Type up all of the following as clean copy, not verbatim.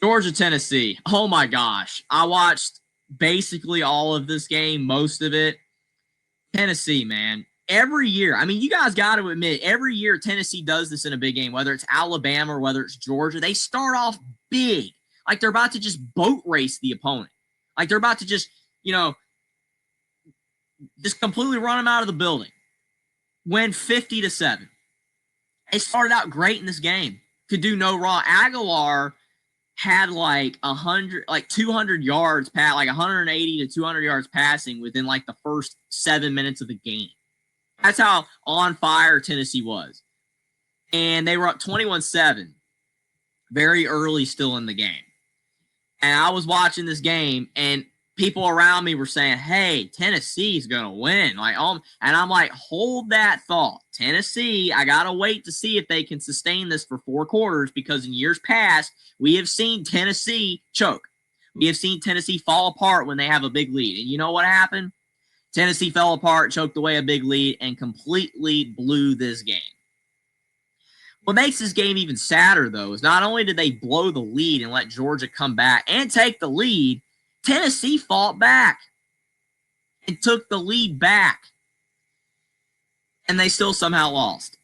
Georgia, Tennessee. Oh my gosh. I watched basically all of this game, most of it. Tennessee, man. Every year, I mean, you guys got to admit, every year Tennessee does this in a big game, whether it's Alabama or whether it's Georgia. They start off big, like they're about to just boat race the opponent. Like they're about to just, just completely run them out of the building. Win 50-7. They started out great in this game. Could do no wrong. Aguilar had like 200 yards, like 180 to 200 yards passing within like the first 7 minutes of the game. That's how on fire Tennessee was. And they were up 21-7 very early still in the game. And I was watching this game, and people around me were saying, hey, Tennessee's going to win. And I'm like, hold that thought. Tennessee, I got to wait to see if they can sustain this for 4 quarters, because in years past, we have seen Tennessee choke. We have seen Tennessee fall apart when they have a big lead. And you know what happened? Tennessee fell apart, choked away a big lead, and completely blew this game. What makes this game even sadder, though, is not only did they blow the lead and let Georgia come back and take the lead, Tennessee fought back and took the lead back. And they still somehow lost.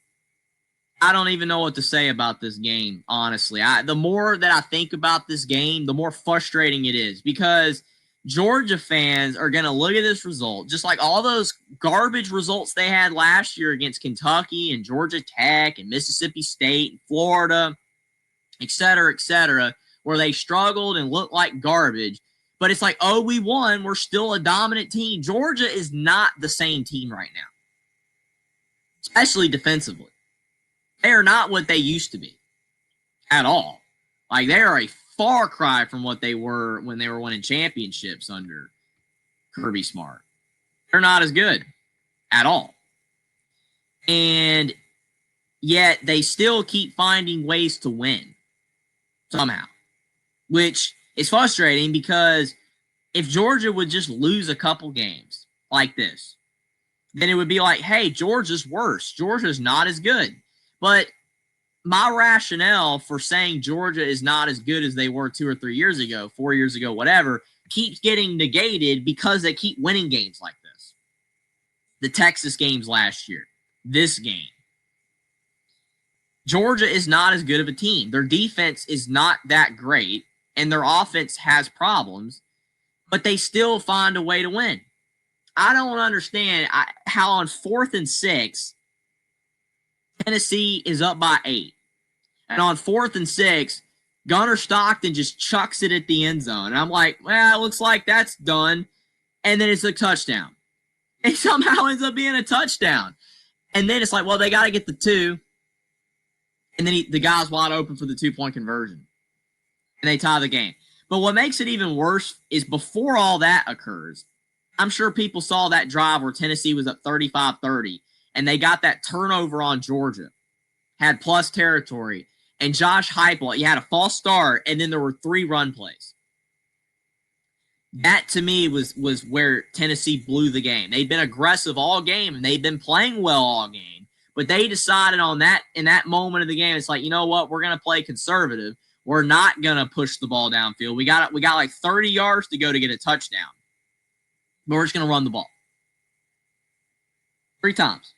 I don't even know what to say about this game, honestly. The more that I think about this game, the more frustrating it is, because Georgia fans are going to look at this result, just like all those garbage results they had last year against Kentucky and Georgia Tech and Mississippi State and Florida, et cetera, where they struggled and looked like garbage. But it's like, oh, we won. We're still a dominant team. Georgia is not the same team right now, especially defensively. They are not what they used to be at all. Like, they are a far cry from what they were when they were winning championships under Kirby Smart. They're not as good at all. And yet they still keep finding ways to win somehow, which is frustrating, because if Georgia would just lose a couple games like this, then it would be like, hey, Georgia's worse. Georgia's not as good. But my rationale for saying Georgia is not as good as they were 2 or 3 years ago, 4 years ago, whatever, keeps getting negated because they keep winning games like this. The Texas games last year, this game. Georgia is not as good of a team. Their defense is not that great, and their offense has problems, but they still find a way to win. I don't understand how on 4th and 6, Tennessee is up by 8. And on 4th and 6, Gunnar Stockton just chucks it at the end zone. And I'm like, well, it looks like that's done. And then it's a touchdown. It somehow ends up being a touchdown. And then it's like, well, they got to get the 2. And then the guy's wide open for the 2-point conversion. And they tie the game. But what makes it even worse is before all that occurs, I'm sure people saw that drive where Tennessee was up 35-30. And they got that turnover on Georgia. Had plus territory. And Josh Heupel, he had a false start, and then there were 3 run plays. That, to me, was where Tennessee blew the game. They'd been aggressive all game, and they'd been playing well all game. But they decided on that, in that moment of the game, it's like, you know what? We're going to play conservative. We're not going to push the ball downfield. We got like 30 yards to go to get a touchdown. But we're just going to run the ball. 3 times.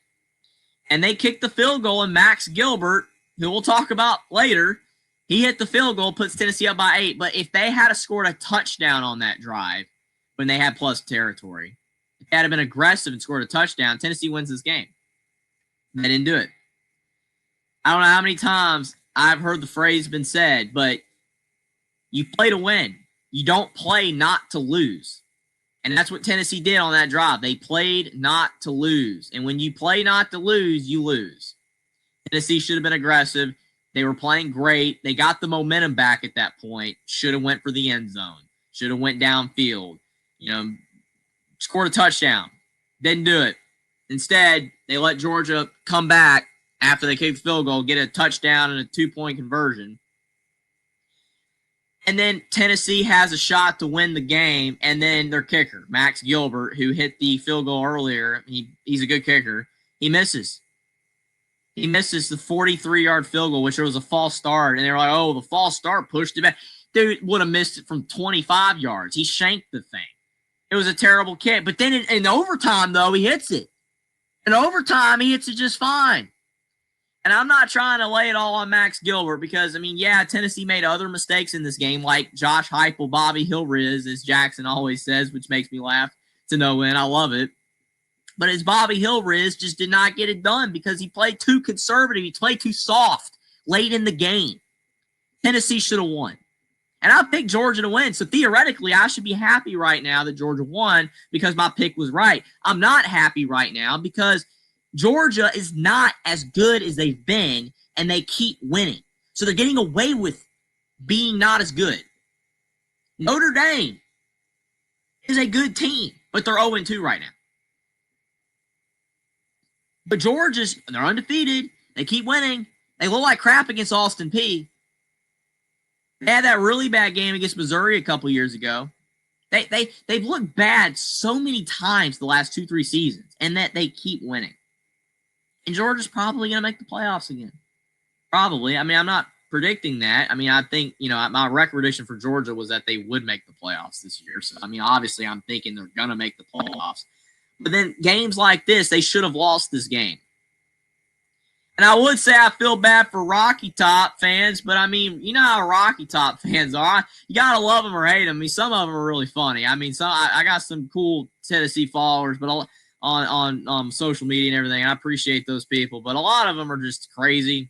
And they kicked the field goal, and Max Gilbert, who we'll talk about later, he hit the field goal, puts Tennessee up by 8. But if they had scored a touchdown on that drive when they had plus territory, if they had been aggressive and scored a touchdown, Tennessee wins this game. They didn't do it. I don't know how many times I've heard the phrase been said, but you play to win. You don't play not to lose. And that's what Tennessee did on that drive. They played not to lose. And when you play not to lose, you lose. Tennessee should have been aggressive. They were playing great. They got the momentum back at that point. Should have went for the end zone. Should have went downfield. Scored a touchdown. Didn't do it. Instead, they let Georgia come back after they kicked the field goal, get a touchdown and a 2-point conversion. And then Tennessee has a shot to win the game, and then their kicker, Max Gilbert, who hit the field goal earlier, he's a good kicker, he misses. He misses the 43-yard field goal, which was a false start. And they were like, oh, the false start pushed it back. dude would have missed it from 25 yards. He shanked the thing. It was a terrible kick. But then in overtime, though, he hits it. In overtime, he hits it just fine. And I'm not trying to lay it all on Max Gilbert because, I mean, yeah, Tennessee made other mistakes in this game, like Josh Heupel, Bobby Hill Riz, as Jackson always says, which makes me laugh to no end. I love it. But his Bobby Hill Riz just did not get it done because he played too conservative. He played too soft late in the game. Tennessee should have won. And I picked Georgia to win. So theoretically, I should be happy right now that Georgia won because my pick was right. I'm not happy right now because Georgia is not as good as they've been, and they keep winning. So they're getting away with being not as good. Notre Dame is a good team, but they're 0-2 right now. But they're undefeated. They keep winning. They look like crap against Austin Peay. They had that really bad game against Missouri a couple years ago. They've looked bad so many times the last 2-3 seasons, and that they keep winning. And Georgia's probably going to make the playoffs again. Probably. I mean, I'm not predicting that. I mean, I think, my record prediction for Georgia was that they would make the playoffs this year. So, I mean, obviously, I'm thinking they're going to make the playoffs. But then games like this, they should have lost this game. And I would say I feel bad for Rocky Top fans, but I mean, you know how Rocky Top fans are. You got to love them or hate them. I mean, some of them are really funny. I mean, I got some cool Tennessee followers, but on social media and everything. I appreciate those people, but a lot of them are just crazy.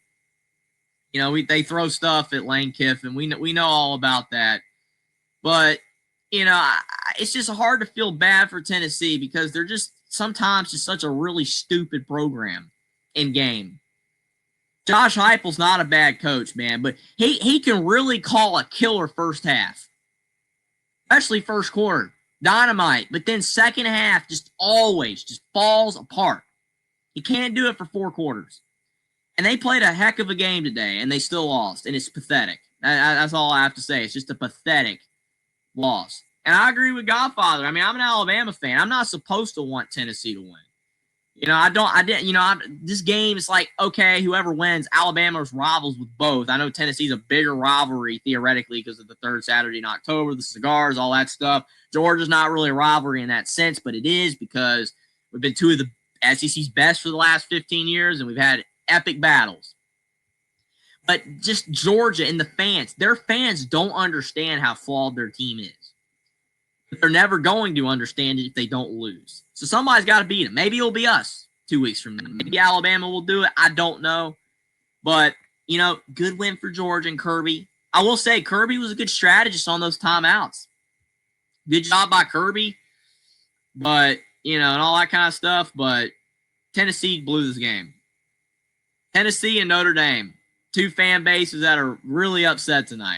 They throw stuff at Lane Kiffin. We know all about that. But, it's just hard to feel bad for Tennessee because they're just sometimes just such a really stupid program in game. Josh Heupel's not a bad coach, man, but he can really call a killer first half, especially first quarter. Dynamite, but then second half just always just falls apart. He can't do it for 4 quarters. And they played a heck of a game today, and they still lost, and it's pathetic. That's all I have to say. It's just a pathetic loss. And I agree with Godfather. I mean, I'm an Alabama fan. I'm not supposed to want Tennessee to win. This game is like, okay, whoever wins, Alabama's rivals with both. I know Tennessee's a bigger rivalry theoretically because of the third Saturday in October, the cigars, all that stuff. Georgia's not really a rivalry in that sense, but it is because we've been two of the SEC's best for the last 15 years, and we've had epic battles. But just Georgia and the fans, their fans don't understand how flawed their team is. But they're never going to understand it if they don't lose. So somebody's got to beat them. Maybe it'll be us 2 weeks from now. Maybe Alabama will do it. I don't know. But, good win for Georgia and Kirby. I will say Kirby was a good strategist on those timeouts. Good job by Kirby. But, and all that kind of stuff. But Tennessee blew this game. Tennessee and Notre Dame. 2 fan bases that are really upset tonight.